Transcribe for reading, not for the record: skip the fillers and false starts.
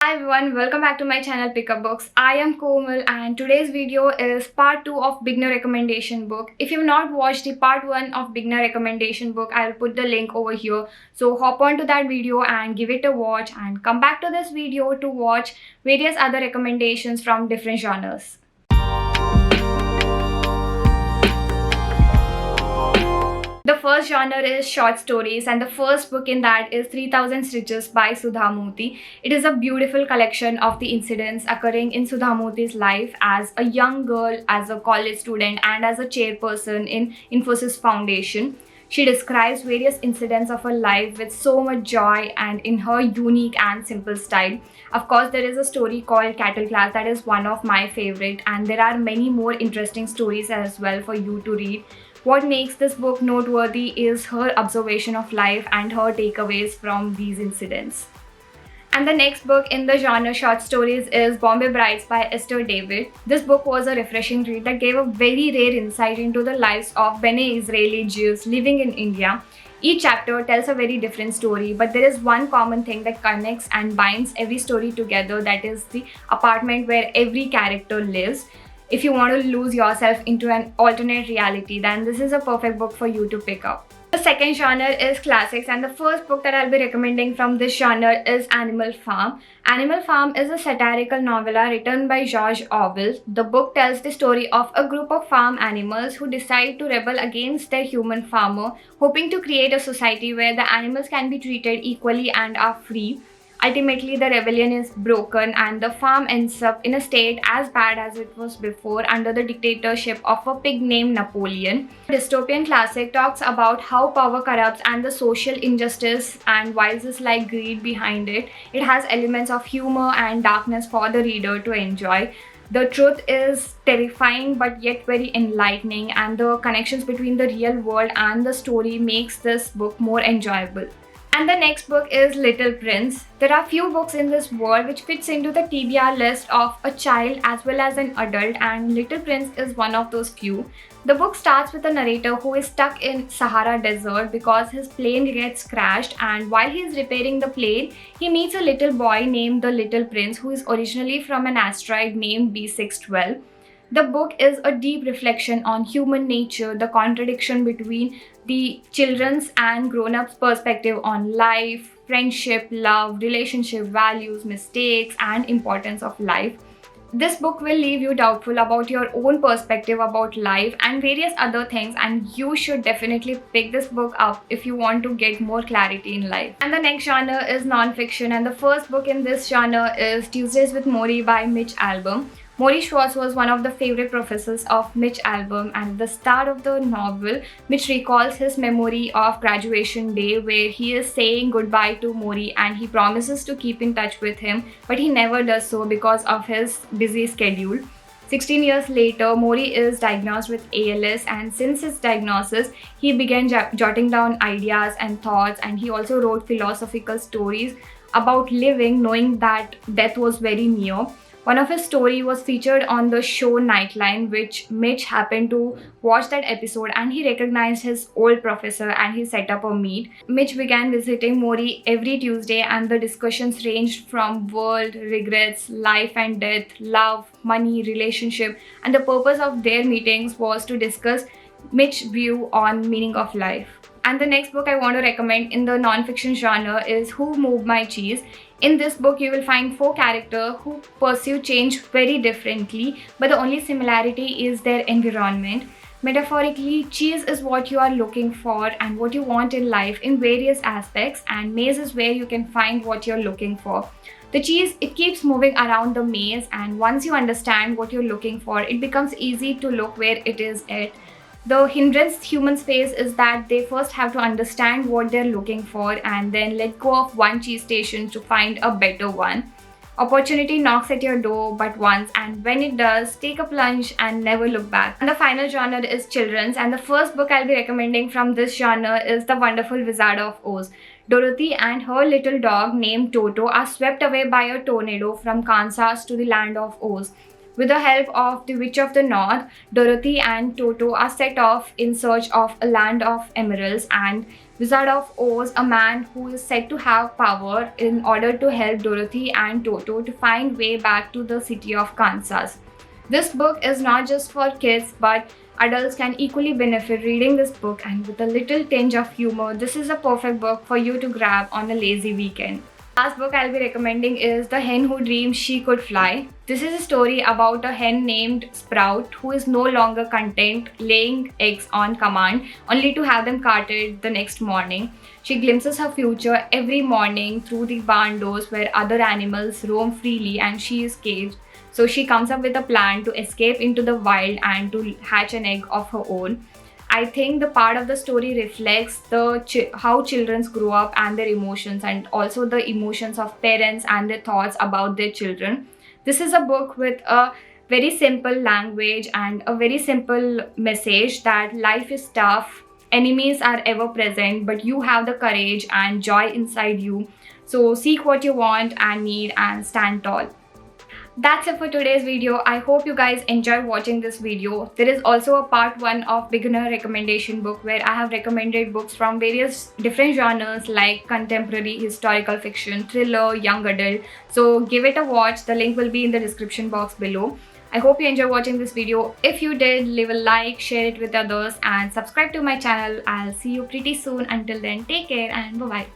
Hi everyone, welcome back to my channel Pickup Books. I am Komal and today's video is part 2 of beginner recommendation book. If you've not watched the part 1 of beginner recommendation book, I'll put the link over here. So hop on to that video and give it a watch and come back to this video to watch various other recommendations from different genres. The first genre is short stories, and the first book in that is 3000 Stitches by Sudha Murthy. It is a beautiful collection of the incidents occurring in Sudha Murthy's life as a young girl, as a college student, and as a chairperson in Infosys Foundation. She describes various incidents of her life with so much joy and in her unique and simple style. Of course, there is a story called Cattle Class that is one of my favorite, and there are many more interesting stories as well for you to read. What makes this book noteworthy is her observation of life and her takeaways from these incidents. And the next book in the genre short stories is Bombay Brides by Esther David. This book was a refreshing read that gave a very rare insight into the lives of Bene Israeli Jews living in India. Each chapter tells a very different story, but there is one common thing that connects and binds every story together, that is the apartment where every character lives. If you want to lose yourself into an alternate reality, then this is a perfect book for you to pick up. The second genre is classics, and the first book that I'll be recommending from this genre is Animal Farm. Animal Farm is a satirical novella written by George Orwell. The book tells the story of a group of farm animals who decide to rebel against their human farmer, hoping to create a society where the animals can be treated equally and are free. Ultimately, the rebellion is broken and the farm ends up in a state as bad as it was before under the dictatorship of a pig named Napoleon. The dystopian classic talks about how power corrupts and the social injustice and vices like greed behind it. It has elements of humor and darkness for the reader to enjoy. The truth is terrifying but yet very enlightening, and the connections between the real world and the story makes this book more enjoyable. And the next book is Little Prince. There are few books in this world which fits into the TBR list of a child as well as an adult, and Little Prince is one of those few. The book starts with a narrator who is stuck in Sahara Desert because his plane gets crashed, and while he is repairing the plane, he meets a little boy named the Little Prince who is originally from an asteroid named B612. The book is a deep reflection on human nature, the contradiction between the children's and grown-ups' perspective on life, friendship, love, relationship, values, mistakes, and importance of life. This book will leave you doubtful about your own perspective about life and various other things, and you should definitely pick this book up if you want to get more clarity in life. And the next genre is non-fiction, and the first book in this genre is Tuesdays with Morrie by Mitch Albom. Morrie Schwartz was one of the favorite professors of Mitch Albom, and at the start of the novel, Mitch recalls his memory of graduation day where he is saying goodbye to Morrie and he promises to keep in touch with him, but he never does so because of his busy schedule. 16 years later, Morrie is diagnosed with ALS, and since his diagnosis, he began jotting down ideas and thoughts, and he also wrote philosophical stories about living knowing that death was very near. One of his stories was featured on the show Nightline, which Mitch happened to watch that episode and he recognized his old professor and he set up a meet. Mitch began visiting Morrie every Tuesday, and the discussions ranged from world, regrets, life and death, love, money, relationship, and the purpose of their meetings was to discuss Mitch's view on meaning of life. And the next book I want to recommend in the non-fiction genre is Who Moved My Cheese. In this book, you will find 4 characters who pursue change very differently, but the only similarity is their environment. Metaphorically, cheese is what you are looking for and what you want in life in various aspects, and maze is where you can find what you're looking for. The cheese, it keeps moving around the maze, and once you understand what you're looking for, it becomes easy to look where it is at. The hindrance humans face is that they first have to understand what they're looking for and then let go of one cheese station to find a better one. Opportunity knocks at your door but once, and when it does, take a plunge and never look back. And the final genre is children's, and the first book I'll be recommending from this genre is The Wonderful Wizard of Oz. Dorothy and her little dog named Toto are swept away by a tornado from Kansas to the land of Oz. With the help of the Witch of the North, Dorothy and Toto are set off in search of a land of emeralds, and Wizard of Oz, a man who is said to have power in order to help Dorothy and Toto to find way back to the city of Kansas. This book is not just for kids, but adults can equally benefit reading this book, and with a little tinge of humor, this is a perfect book for you to grab on a lazy weekend. Last book I'll be recommending is The Hen Who Dreamed She Could Fly. This is a story about a hen named Sprout who is no longer content laying eggs on command, only to have them carted the next morning. She glimpses her future every morning through the barn doors where other animals roam freely and she is caged. So she comes up with a plan to escape into the wild and to hatch an egg of her own. I think the part of the story reflects how children grow up and their emotions, and also the emotions of parents and their thoughts about their children. This is a book with a very simple language and a very simple message that life is tough, enemies are ever present, but you have the courage and joy inside you. So seek what you want and need and stand tall. That's it for today's video. I hope you guys enjoyed watching this video. There is also a part 1 of beginner recommendation book where I have recommended books from various different genres like contemporary, historical fiction, thriller, young adult. So give it a watch. The link will be in the description box below. I hope you enjoyed watching this video. If you did, leave a like, share it with others and subscribe to my channel. I'll see you pretty soon. Until then, take care and bye-bye.